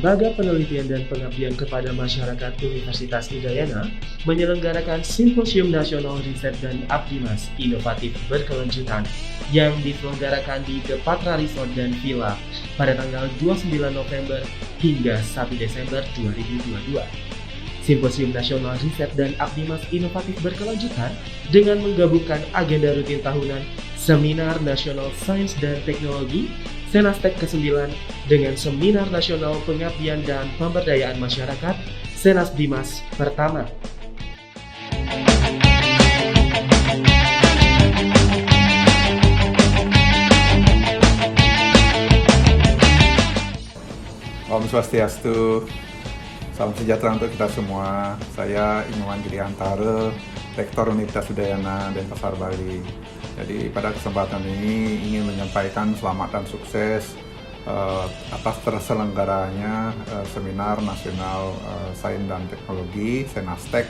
Lembaga Penelitian dan Pengabdian kepada Masyarakat Universitas Udayana menyelenggarakan Simposium Nasional Riset dan Abdimas Inovatif Berkelanjutan yang diselenggarakan di The Patra Resort dan Villa pada tanggal 29 November hingga 1 Desember 2022. Simposium Nasional Riset dan Abdimas Inovatif Berkelanjutan dengan menggabungkan agenda rutin tahunan Seminar Nasional Sains dan Teknologi Senastek ke-9 dengan Seminar Nasional Pengabdian dan Pemberdayaan Masyarakat Senasdimas pertama. Om Swastiastu, salam sejahtera untuk kita semua. Saya Inyoman Giriantara, Rektor Universitas Udayana Denpasar, Bali. Jadi pada kesempatan ini ingin menyampaikan selamat dan sukses atas terselenggaranya Seminar Nasional Sains dan Teknologi Senastek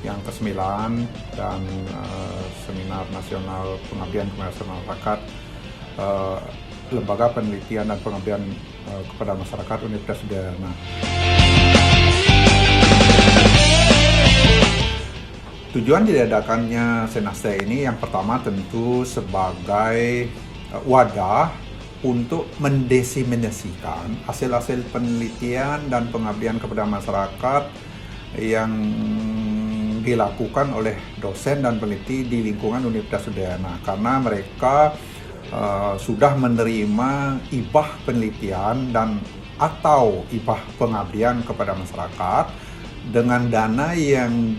yang ke-9 dan Seminar Nasional Pengabdian kepada Masyarakat Lembaga Penelitian dan Pengabdian kepada Masyarakat Universitas Udayana. Tujuan diadakannya Senastek ini yang pertama tentu sebagai wadah untuk mendiseminasikan hasil-hasil penelitian dan pengabdian kepada masyarakat yang dilakukan oleh dosen dan peneliti di lingkungan Universitas Udayana, karena mereka sudah menerima hibah penelitian dan atau hibah pengabdian kepada masyarakat dengan dana yang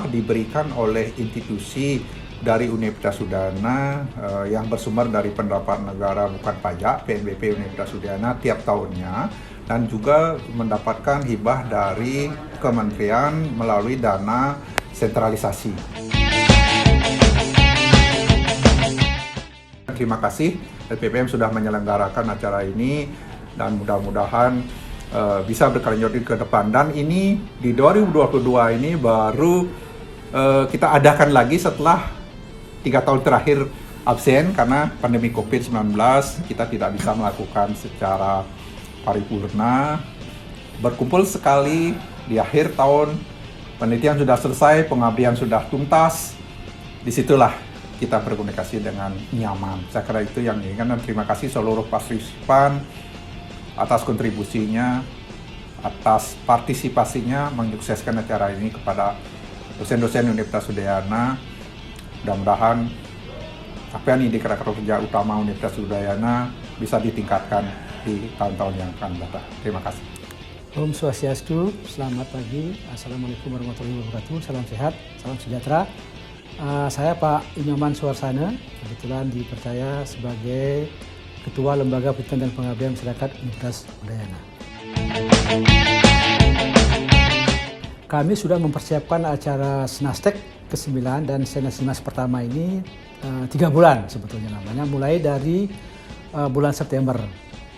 diberikan oleh institusi dari Universitas Udayana yang bersumber dari pendapatan negara bukan pajak PNBP Universitas Udayana tiap tahunnya, dan juga mendapatkan hibah dari kementerian melalui dana sentralisasi. Terima kasih LPPM sudah menyelenggarakan acara ini dan mudah-mudahan bisa berkelanjutan ke depan. Dan ini di 2022 ini baru kita adakan lagi setelah 3 tahun terakhir absen karena pandemi COVID-19. Kita tidak bisa melakukan secara paripurna. Berkumpul sekali di akhir tahun, penelitian sudah selesai, pengabdian sudah tuntas. Disitulah kita berkomunikasi dengan nyaman. Saya kira itu yang diinginkan, dan terima kasih seluruh partisipan atas kontribusinya, atas partisipasinya menyukseskan acara ini kepada dosen-dosen Universitas Udayana. Mudah-mudahan capaian indikator kerja utama Universitas Udayana bisa ditingkatkan di tahun-tahun yang akan datang. Terima kasih. Om Swastiastu, selamat pagi. Assalamualaikum warahmatullahi wabarakatuh. Salam sehat, salam sejahtera. Saya Pak Inyoman Suwarsana, kebetulan dipercaya sebagai Ketua Lembaga Penelitian dan Pengabdian Masyarakat Universitas Udayana. Kami sudah mempersiapkan acara Senastek ke-9 dan Senasdimas pertama ini 3 bulan sebetulnya namanya, mulai dari bulan September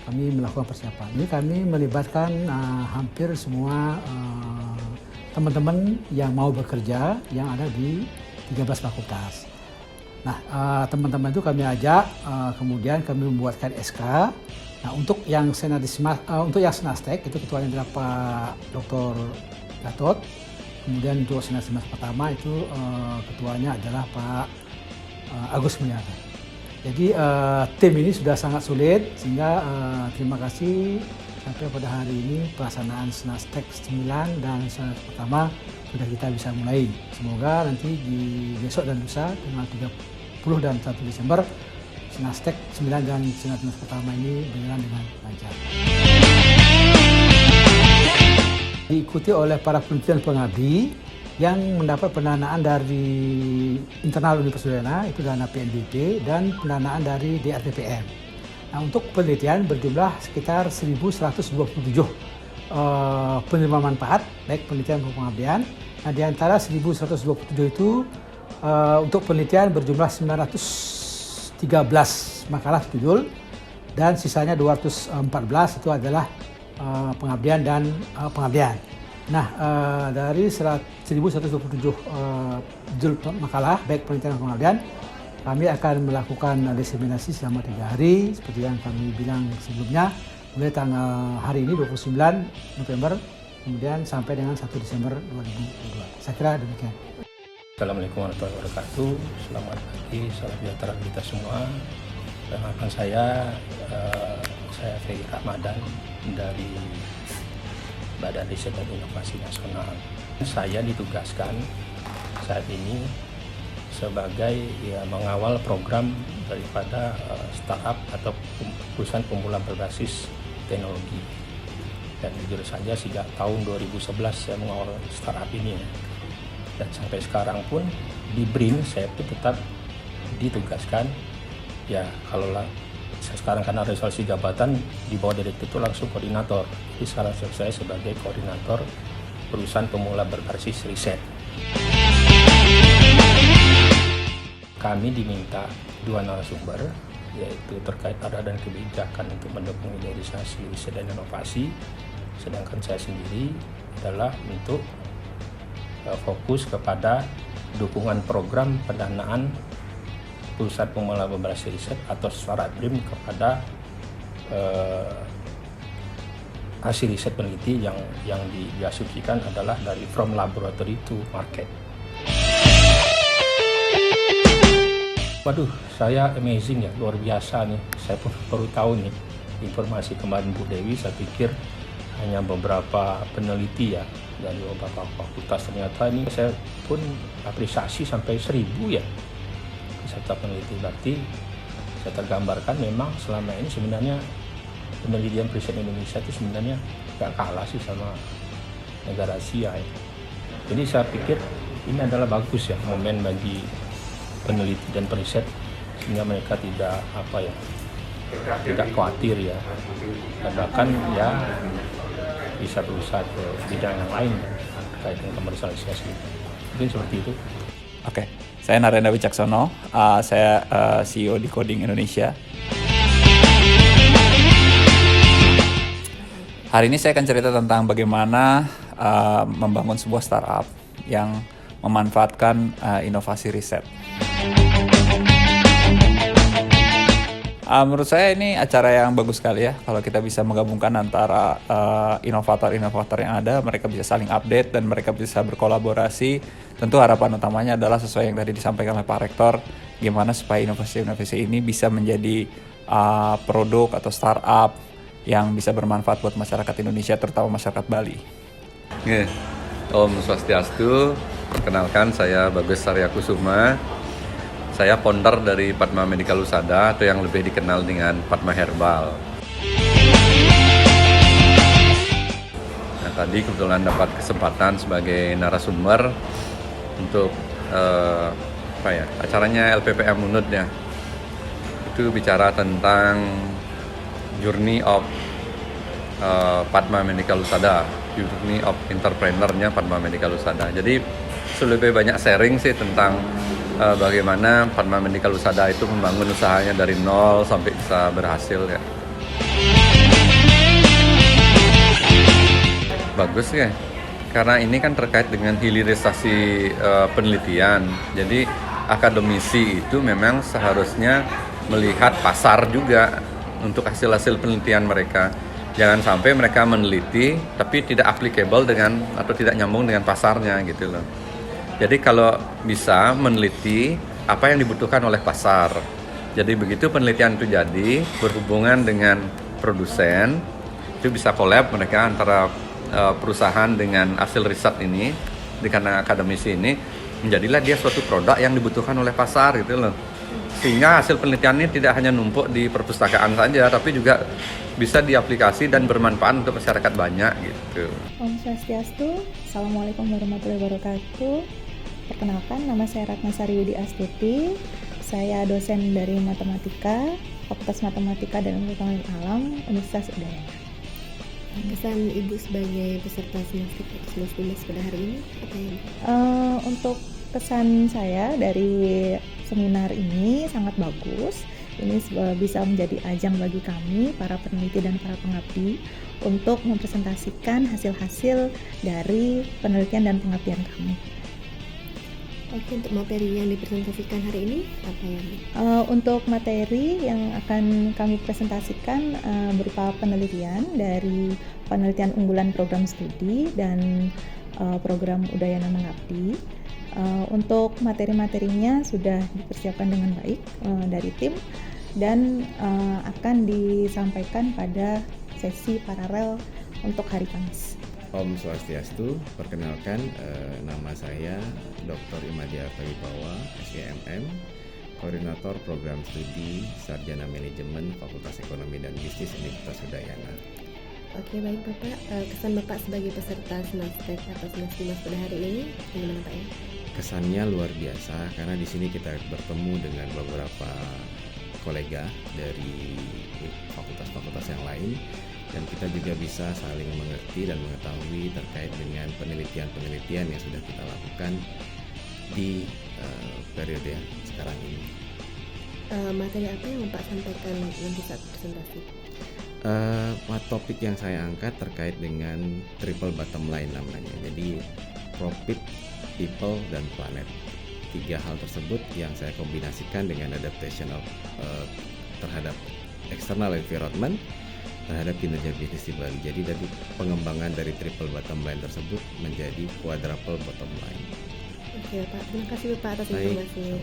kami melakukan persiapan. Ini kami melibatkan hampir semua teman-teman yang mau bekerja yang ada di 13 fakultas. Nah, teman-teman itu kami ajak, kemudian kami membuatkan SK. Nah, untuk yang Senastek itu ketuanya adalah Pak Dr. Gatot. Kemudian untuk Senasdimas pertama itu ketuanya adalah Pak Agus Mulyana. Jadi tim ini sudah sangat sulit, sehingga terima kasih sampai pada hari ini pelaksanaan Senastek 9 dan Senastek pertama sudah kita bisa mulai. Semoga nanti di besok dan lusa tanggal 30 dan 1 Desember Senastek 9 dan Senasdimas pertama ini berjalan dengan lancar. Diikuti oleh para peneliti dan pengabdi yang mendapat pendanaan dari internal Universitas Udayana, itu dana PNBP, dan pendanaan dari DRPPM. Nah, untuk penelitian berjumlah sekitar 1.127 penerima manfaat, baik penelitian maupun pengabdian. Nah, di antara 1.127 itu untuk penelitian berjumlah 913 makalah judul, dan sisanya 214 itu adalah pengabdian dan pengabdian. Nah, dari 1.127 judul makalah, baik penelitian dan pengabdian, kami akan melakukan diseminasi selama 3 hari, seperti yang kami bilang sebelumnya. mulai tanggal hari ini 29 November kemudian sampai dengan 1 Desember 2022. Saya kira demikian. Assalamualaikum warahmatullahi wabarakatuh. Selamat pagi, salam sejahtera kita semua. Perkenalkan saya Ferry Ramadan dari Badan Riset dan Inovasi Nasional. Saya ditugaskan saat ini sebagai mengawal program daripada startup atau perusahaan pemula berbasis teknologi. Dan jujur saja sejak tahun 2011 saya mengawal startup ini. Dan sampai sekarang pun di BRIN saya pun tetap ditugaskan. Ya kalau sekarang karena resolusi jabatan di bawah direktur itu langsung koordinator. Jadi sekarang saya sebagai koordinator perusahaan pemula berbasis riset. Kami diminta 2 narasumber, yaitu terkait arah dan kebijakan untuk mendukung hilirisasi riset dan inovasi. Sedangkan saya sendiri adalah untuk fokus kepada dukungan program pendanaan perusahaan pemula berbasis riset atau startup BRIN kepada hasil riset peneliti yang diasumsikan adalah dari from laboratory to market. Waduh, saya amazing ya, luar biasa nih. Saya pun baru tahu nih informasi kemarin Bu Dewi. Saya pikir hanya beberapa peneliti ya dari beberapa fakultas. Ternyata ini saya pun apresiasi sampai 1000 ya peserta peneliti. Berarti saya tergambarkan memang selama ini sebenarnya penelitian riset Indonesia itu sebenarnya gak kalah sih sama negara Asia ya. Jadi saya pikir ini adalah bagus ya momen bagi peneliti dan periset sehingga mereka tidak khawatir ya, dan bahkan ya bisa berusaha ke bidang yang lain terkait dengan komersialisasi. Mungkin seperti itu. Oke, saya Narendra Wicaksono, saya CEO di Coding Indonesia. Hari ini saya akan cerita tentang bagaimana membangun sebuah startup yang memanfaatkan inovasi riset. Menurut saya ini acara yang bagus sekali ya, kalau kita bisa menggabungkan antara inovator-inovator yang ada, mereka bisa saling update dan mereka bisa berkolaborasi. Tentu harapan utamanya adalah sesuai yang tadi disampaikan oleh Pak Rektor, gimana supaya inovasi-inovasi ini bisa menjadi produk atau startup yang bisa bermanfaat buat masyarakat Indonesia, terutama masyarakat Bali. Om Swastiastu, perkenalkan saya Bagus Saryakusuma. Saya founder dari Padma Medical Usada atau yang lebih dikenal dengan Padma Herbal. Nah, tadi kebetulan dapat kesempatan sebagai narasumber untuk acaranya LPPM Unud ya. Itu bicara tentang journey of Padma Medical Usada, journey of entrepreneur-nya Padma Medical Usada. Jadi lebih banyak sharing sih tentang bagaimana Padma Medical Usada itu membangun usahanya dari nol sampai bisa berhasil ya. Bagus ya, karena ini kan terkait dengan hilirisasi penelitian. Jadi akademisi itu memang seharusnya melihat pasar juga untuk hasil-hasil penelitian mereka. Jangan sampai mereka meneliti tapi tidak applicable dengan atau tidak nyambung dengan pasarnya gitu loh. Jadi kalau bisa meneliti apa yang dibutuhkan oleh pasar. Jadi begitu penelitian itu jadi berhubungan dengan produsen, itu bisa collab mereka antara perusahaan dengan hasil riset ini, karena akademisi ini menjadilah dia suatu produk yang dibutuhkan oleh pasar gitu loh. Sehingga hasil penelitian ini tidak hanya numpuk di perpustakaan saja, tapi juga bisa diaplikasi dan bermanfaat untuk masyarakat banyak gitu. Om Swastiastu, Assalamualaikum warahmatullahi wabarakatuh. Perkenalkan, nama saya Ratna Sariwidi Astuti. Saya dosen dari Matematika, Fakultas Matematika dan Ilmu Pengetahuan Alam, Universitas Udayana. Kesan Ibu sebagai peserta SNASTEC pada hari ini apa ya? Untuk kesan saya dari seminar ini sangat bagus. Ini bisa menjadi ajang bagi kami, para peneliti dan para pengabdi, untuk mempresentasikan hasil-hasil dari penelitian dan pengabdian kami. Oke, untuk materi yang dipresentasikan hari ini apa ya, Bu? Untuk materi yang akan kami presentasikan berupa penelitian dari penelitian unggulan program studi dan program Udayana Mengabdi. Untuk materi-materinya sudah dipersiapkan dengan baik dari tim dan akan disampaikan pada sesi paralel untuk hari Kamis. Om Swastiastu, perkenalkan nama saya Dr. Imadia Wibawa, SGMM, Koordinator Program Studi Sarjana Manajemen Fakultas Ekonomi dan Bisnis Universitas Udayana. Oke, baik Bapak, kesan Bapak sebagai peserta Snastek atau Snasdimas pada hari ini gimana Pak ya? Kesannya luar biasa karena di sini kita bertemu dengan beberapa kolega dari fakultas-fakultas yang lain dan kita juga bisa saling mengerti dan mengetahui terkait dengan penelitian-penelitian yang sudah kita lakukan di periode sekarang ini. Materi apa yang Bapak sampaikan nanti saat presentasi? Topik yang saya angkat terkait dengan triple bottom line namanya. Jadi profit, people, dan planet. 3 hal tersebut yang saya kombinasikan dengan adaptation terhadap external environment terhadap kinerja bisnis di Bali. Jadi dari pengembangan dari triple bottom line tersebut menjadi quadruple bottom line. Oke Pak, terima kasih Bapak atas Baik. informasinya.